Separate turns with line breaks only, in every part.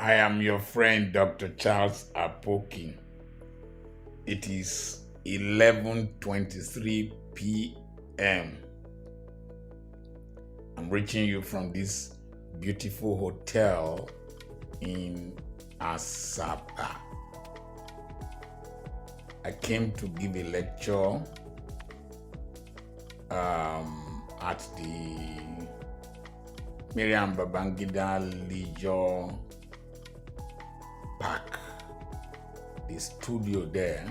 I am your friend, Dr. Charles Apoki. It is 11:23 p.m. I'm reaching you from this beautiful hotel in Asaba. I came to give a lecture at the Miriam Babangida Leisure Park, the studio there,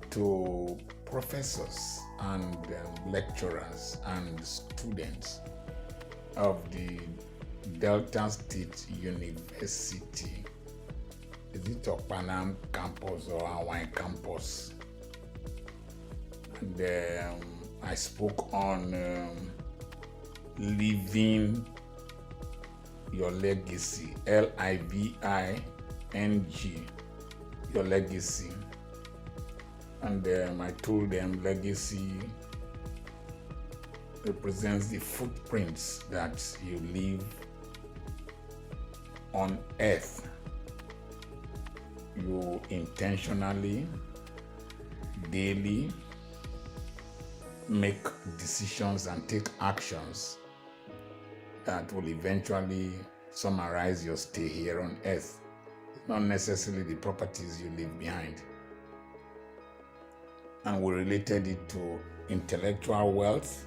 to professors and lecturers and students of the Delta State University. Is it Okpanam campus or Hawaii campus? And I spoke on living your legacy, LIVING, your legacy. And I told them legacy represents the footprints that you leave on earth. You intentionally, daily make decisions and take actions that will eventually summarize your stay here on earth, not necessarily the properties you leave behind. And we related it to intellectual wealth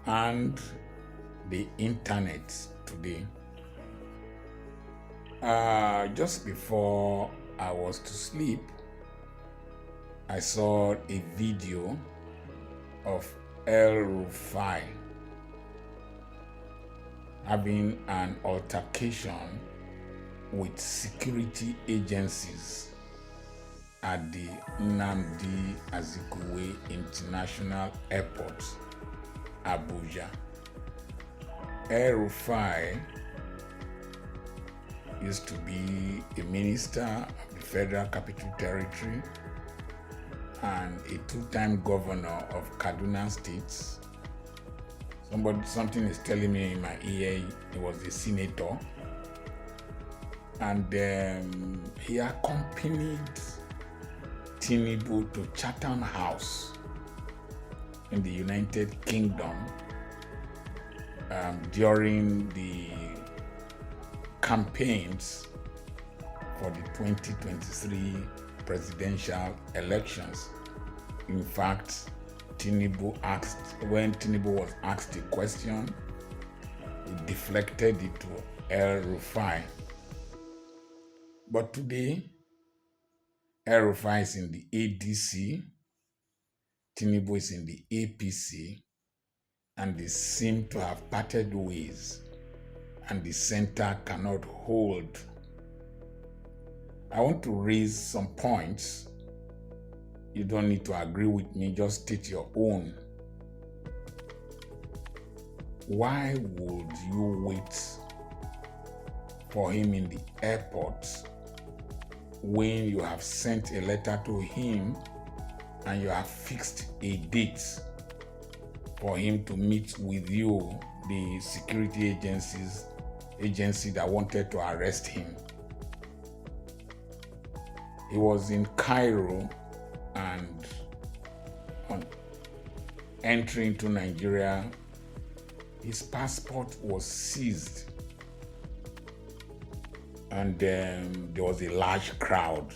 and the internet today. Just before I was to sleep, I saw a video of Rufai having an altercation with security agencies at the Nnamdi Azikiwe International Airport, Abuja. Rufai used to be a minister of the Federal Capital Territory and a two-time governor of Kaduna State. Something is telling me in my ear he was a senator. And he accompanied Tinubu to Chatham House in the United Kingdom during the campaigns for the 2023 presidential elections. In fact, when Tinubu was asked a question, he deflected it to Rufai. But today, Rufai is in the ADC, Tinubu is in the APC, and they seem to have parted ways, and the center cannot hold. I want to raise some points. You don't need to agree with me, just state your own. Why would you wait for him in the airport when you have sent a letter to him and you have fixed a date for him to meet with you, the security agency that wanted to arrest him? He was in Cairo, and on entering to Nigeria, his passport was seized, and there was a large crowd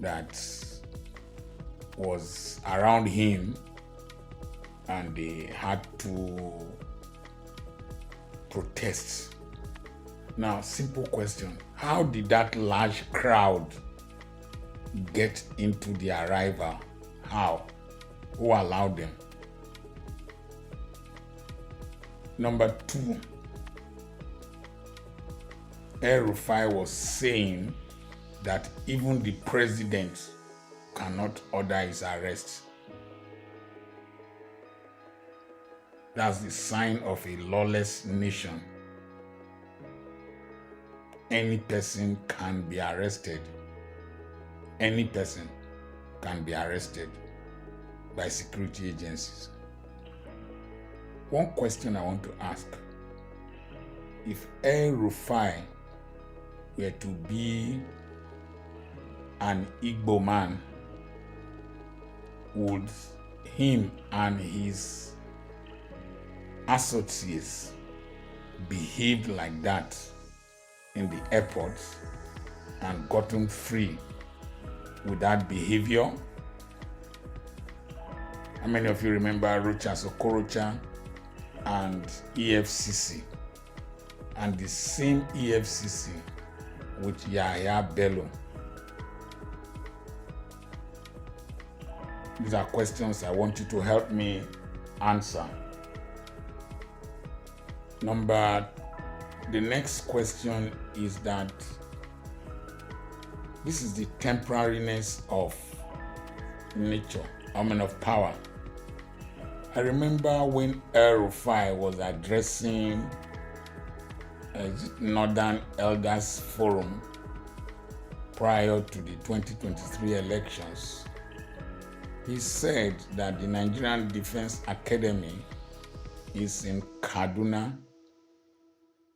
that was around him, and they had to protest. Now, simple question: how did that large crowd get into the arrival? How? Who allowed them? Number two, Rufai was saying that even the president cannot order his arrest. That's the sign of a lawless nation. Any person can be arrested. Any person can be arrested by security agencies. One question I want to ask: if Rufai were to be an Igbo man, would him and his associates behave like that in the airport and gotten free with that behavior? How many of you remember Rocha Sokorocha and EFCC? And the same EFCC with Yahya Bello. These are questions I want you to help me answer. The next question is that this is the temporariness of nature, of power. I remember when Rufai was addressing Northern Elders Forum prior to the 2023 elections. He said that the Nigerian Defense Academy is in Kaduna,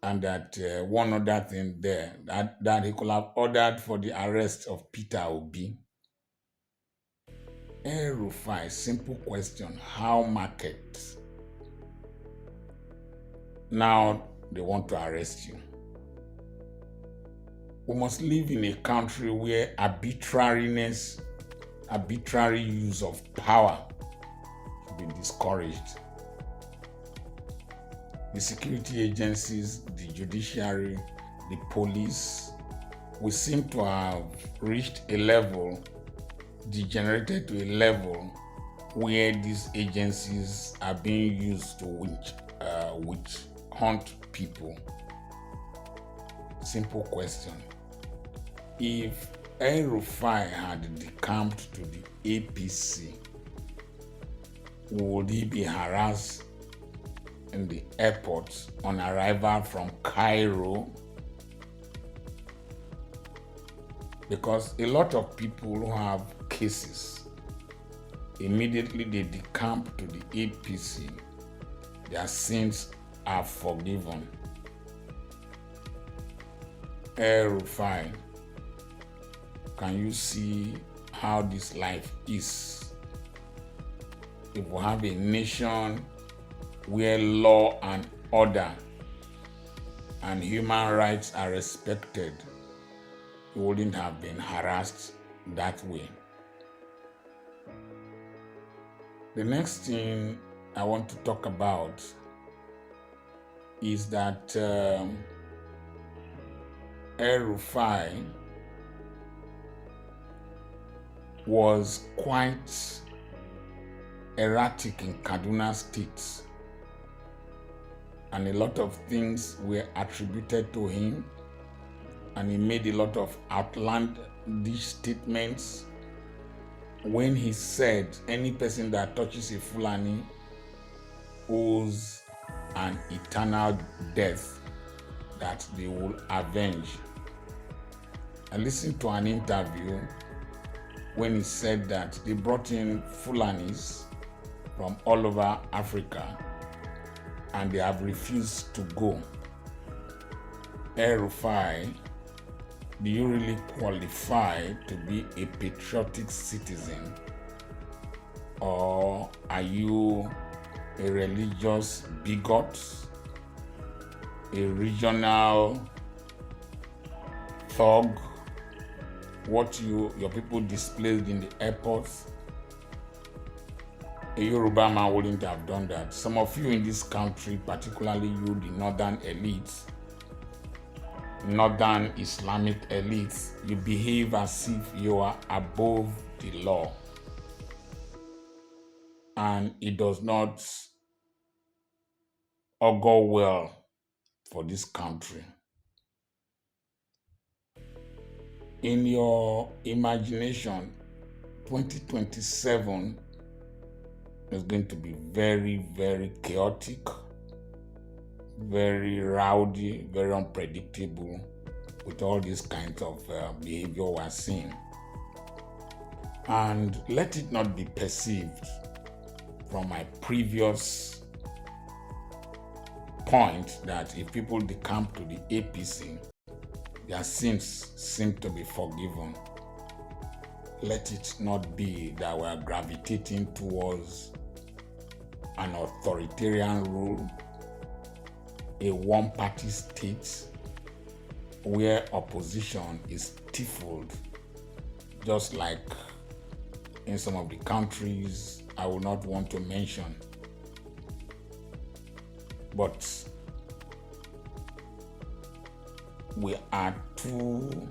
and that one other thing there, that he could have ordered for the arrest of Peter Obi. Rufai, simple question, how market? Now they want to arrest you. We must live in a country where arbitrary use of power should be discouraged. The security agencies, the judiciary, the police, we seem to have reached a level, degenerated to a level where these agencies are being used to witch hunt people. Simple question. If Rufai had decamped to the APC, would he be harassed in the airport on arrival from Cairo? Because a lot of people who have cases, immediately they decamp to the APC, their sins are forgiven. Rufai, can you see how this life is? If we have a nation where law and order and human rights are respected, you wouldn't have been harassed that way. The next thing I want to talk about is that Rufai was quite erratic in Kaduna State, and a lot of things were attributed to him, and he made a lot of outlandish statements when he said any person that touches a Fulani owes an eternal death that they will avenge. I listened to an interview when he said that they brought in Fulanis from all over Africa and they have refused to go. Rufai, do you really qualify to be a patriotic citizen, or are you a religious bigot, a regional thug? What your people displayed in the airports, a Yoruba man wouldn't have done that. Some of you in this country, particularly you, the northern elites, northern Islamic elites, you behave as if you are above the law, and it does not augur well for this country. In your imagination, 2027 is going to be very, very chaotic, very rowdy, very unpredictable, with all these kinds of behavior we're seeing. And let it not be perceived from my previous point that if people decamp to the APC, their sins seem to be forgiven. Let it not be that we are gravitating towards an authoritarian rule, a one-party state where opposition is stifled, just like in some of the countries I will not want to mention. But we are too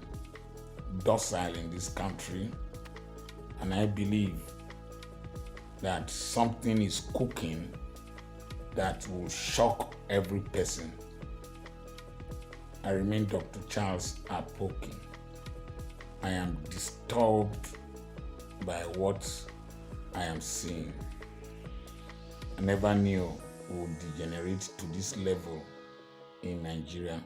docile in this country, and I believe that something is cooking that will shock every person. I remain Dr. Charles Apoki. I am disturbed by what I am seeing. I never knew we would degenerate to this level in Nigeria.